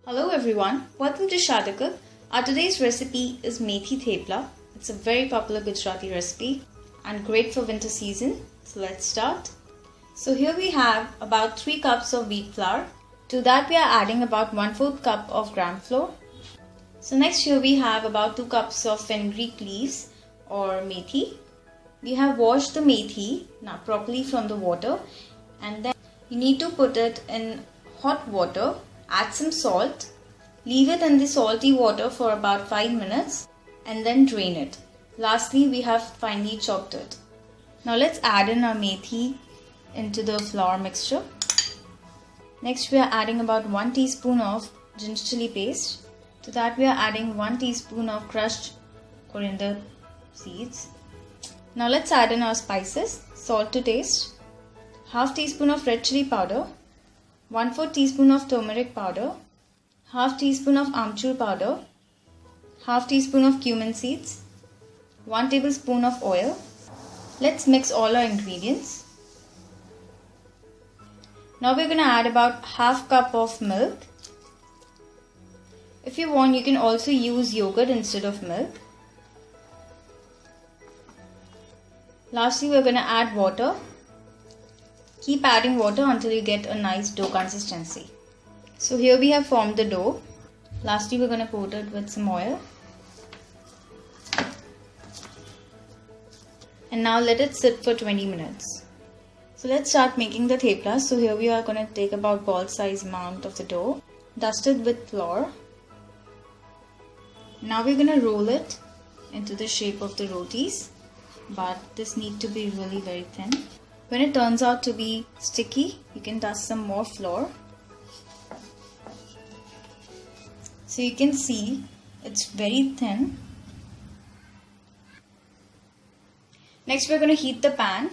Hello everyone, welcome to Sharda. Our today's recipe is Methi Thepla. It's a very popular Gujarati recipe and great for winter season. So let's start. So here we have about 3 cups of wheat flour. To that we are adding about 1/4 cup of gram flour. So next here we have about 2 cups of fenugreek leaves or methi. We have washed the methi now properly from the water, and then you need to put it in hot water. Add some salt, leave it in the salty water for about 5 minutes and then drain it. Lastly, we have finely chopped it. Now let's add in our methi into the flour mixture. Next we are adding about 1 teaspoon of ginger chili paste. To that we are adding 1 teaspoon of crushed coriander seeds. Now let's add in our spices. Salt to taste, half teaspoon of red chili powder, 1/4 teaspoon of turmeric powder, half teaspoon of amchur powder, half teaspoon of cumin seeds, 1 tablespoon of oil. Let's mix all our ingredients. Now we're going to add about half cup of milk. If you want, you can also use yogurt instead of milk. Lastly, we're going to add water. Keep adding water until you get a nice dough consistency. So here we have formed the dough. Lastly, we're going to coat it with some oil. And now let it sit for 20 minutes. So let's start making the thepla. So here we are going to take about ball size amount of the dough, dust it with flour. Now we're going to roll it into the shape of the rotis, but this needs to be really very thin. When it turns out to be sticky, you can dust some more flour. So you can see it's very thin. Next we're going to heat the pan,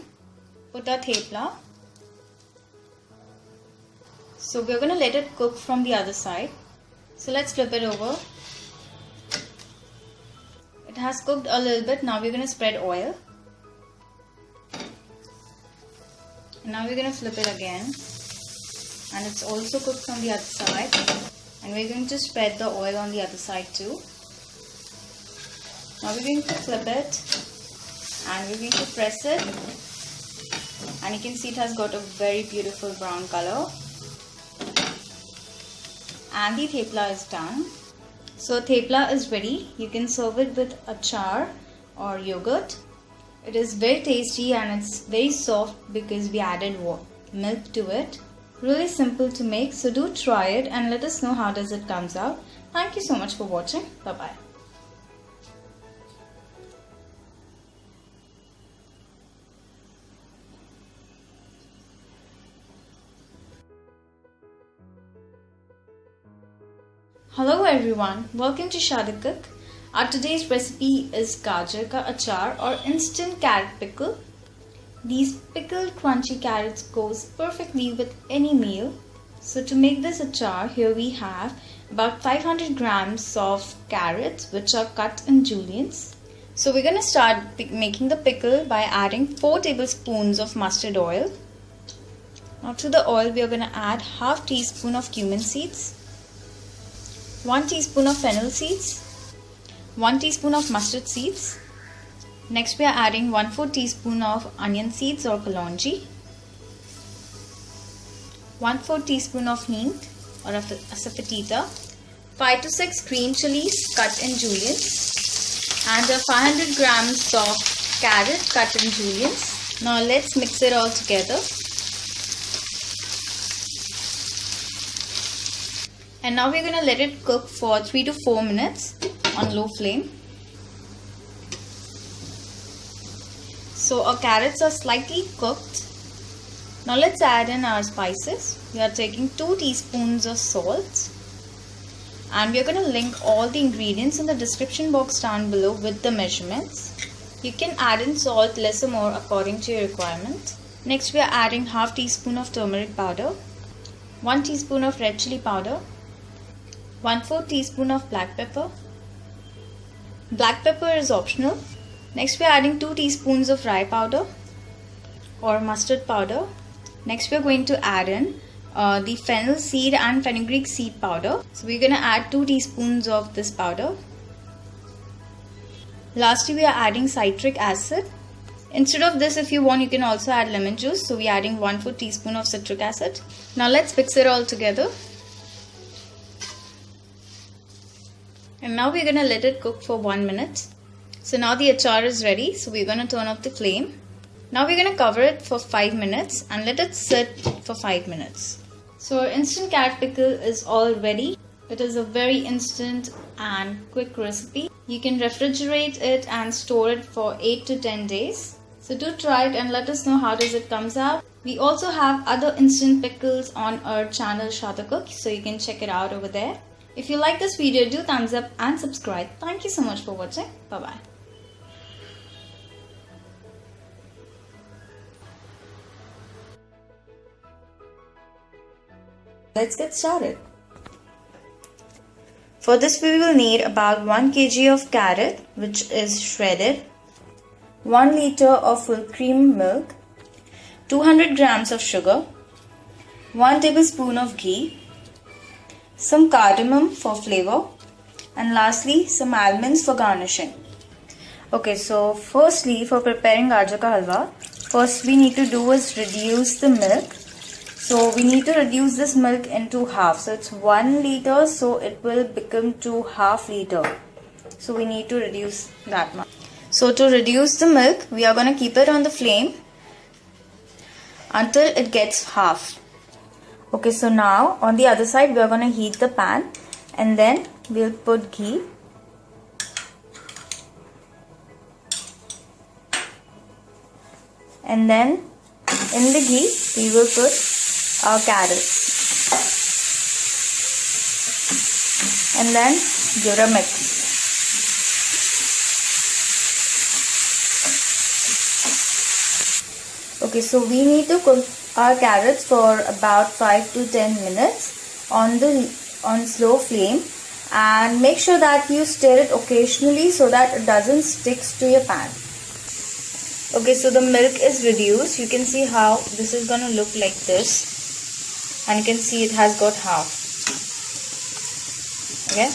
put our thepla. So we're going to let it cook from the other side. So let's flip it over. It has cooked a little bit. Now we're going to spread oil. Now we're going to flip it again, and it's also cooked from the other side, and we're going to spread the oil on the other side too. Now we're going to flip it and we're going to press it, and you can see it has got a very beautiful brown color, and the thepla is done. So thepla is ready. You can serve it with achar or yogurt. It is very tasty and it's very soft because we added milk to it. Really simple to make, so do try it and let us know how does it comes out. Thank you so much for watching. Bye bye. Hello everyone, welcome to Sharda Cook. Our today's recipe is Gajar ka achar or instant carrot pickle. These pickled crunchy carrots goes perfectly with any meal. So to make this achar, here we have about 500 grams of carrots which are cut in juliennes. So we're going to start making the pickle by adding 4 tablespoons of mustard oil. Now to the oil we are going to add half teaspoon of cumin seeds, 1 teaspoon of fennel seeds, 1 teaspoon of mustard seeds. Next we are adding 1/4 teaspoon of onion seeds or kalonji, 1/4 teaspoon of hing or asafoetida, 5 to 6 green chilies cut in juliennes, and 500 grams of carrot cut in juliennes. Now let's mix it all together. And now we're going to let it cook for 3 to 4 minutes on low flame. So our carrots are slightly cooked. Now let's add in our spices. We are taking 2 teaspoons of salt, and we are going to link all the ingredients in the description box down below with the measurements. You can add in salt less or more according to your requirement. Next we are adding half teaspoon of turmeric powder, 1 teaspoon of red chili powder, 1/4 teaspoon of black pepper. Black pepper is optional. Next we are adding 2 teaspoons of rye powder or mustard powder. Next we are going to add in the fennel seed and fenugreek seed powder. So we're going to add 2 teaspoons of this powder. Lastly, we are adding citric acid. Instead of this, if you want, you can also add lemon juice. So we are adding 1/4 teaspoon of citric acid. Now let's mix it all together. And now we're going to let it cook for 1 minute. So now the achar is ready. So we're going to turn off the flame. Now we're going to cover it for 5 minutes and let it sit for 5 minutes. So our instant carrot pickle is all ready. It is a very instant and quick recipe. You can refrigerate it and store it for 8 to 10 days. So do try it and let us know how does it comes out. We also have other instant pickles on our channel Sharda, so you can check it out over there. If you like this video, do thumbs up and subscribe. Thank you so much for watching. Bye-bye. Let's get started. For this we will need about 1 kg of carrot, which is shredded, 1 liter of full cream milk, 200 grams of sugar, 1 tablespoon of ghee, some cardamom for flavor, and lastly some almonds for garnishing. Okay, so firstly for preparing gajar ka halwa, first we need to do is reduce the milk. So we need to reduce this milk into half. So it's 1 liter, so it will become to half liter. So we need to reduce that much. So to reduce the milk, we are going to keep it on the flame until it gets half. Okay, so now on the other side we are going to heat the pan and then we'll put ghee. And then in the ghee we will put our carrots and then give it a mix. Okay, so we need to cook our carrots for about 5 to 10 minutes on slow flame, and make sure that you stir it occasionally so that it doesn't stick to your pan. Okay, so the milk is reduced. You can see how this is going to look like this. And you can see it has got half. Okay.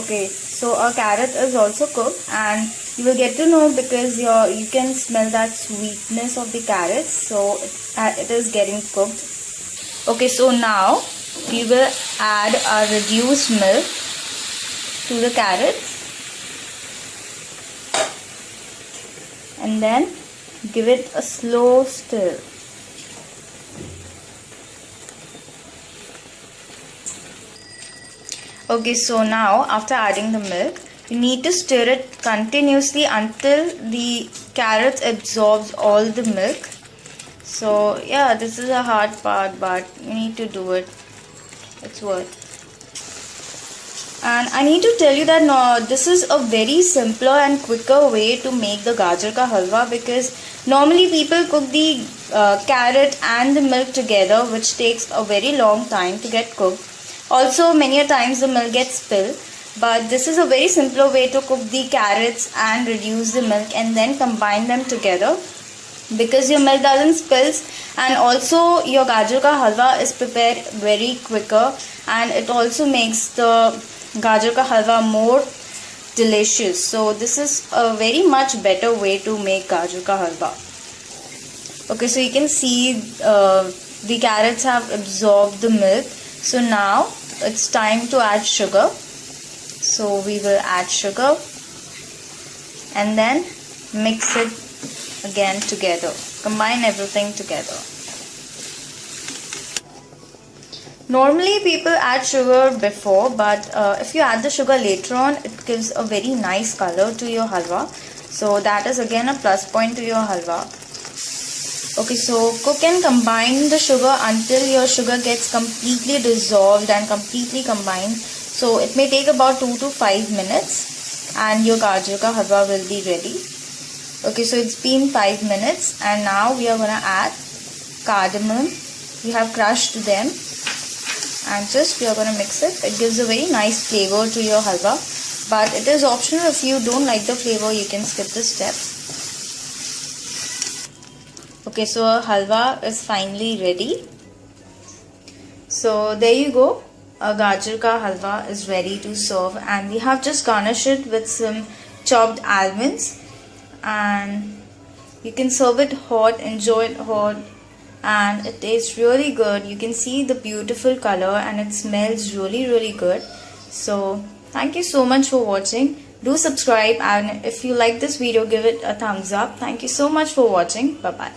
Okay, so our carrot is also cooked, and you will get to know because you can smell that sweetness of the carrots. So it is getting cooked. Okay, so now we will add our reduced milk to the carrots. And then give it a slow stir. Okay, so now after adding the milk, you need to stir it continuously until the carrots absorbs all the milk. So yeah, this is a hard part, but you need to do it. It's worth. And I need to tell you that no, this is a very simpler and quicker way to make the gajar ka halwa, because normally people cook the carrot and the milk together, which takes a very long time to get cooked. Also, many a times the milk gets spilled, but this is a very simpler way to cook the carrots and reduce the milk and then combine them together, because your milk doesn't spill, and also your gajar ka halwa is prepared very quicker, and it also makes the gajar ka halwa more delicious. So this is a very much better way to make gajar ka halwa. Okay, so you can see the carrots have absorbed the milk. So now it's time to add sugar. So we will add sugar and then mix it again together. Combine everything together. Normally people add sugar before, but if you add the sugar later on, it gives a very nice color to your halwa. So that is again a plus point to your halwa. Okay, so cook and combine the sugar until your sugar gets completely dissolved and completely combined. So it may take about 2 to 5 minutes and your gajar ka halwa will be ready. Okay, so it's been 5 minutes and now we are going to add cardamom. We have crushed them and just we are going to mix it. It gives a very nice flavor to your halwa, but it is optional. If you don't like the flavor, you can skip this step. Okay, so our halwa is finally ready. So there you go. A gajar ka halwa is ready to serve, and we have just garnished it with some chopped almonds, and you can serve it hot, enjoy it hot, and it tastes really good. You can see the beautiful color and it smells really good. So thank you so much for watching. Do subscribe, and if you like this video, give it a thumbs up. Thank you so much for watching. Bye bye.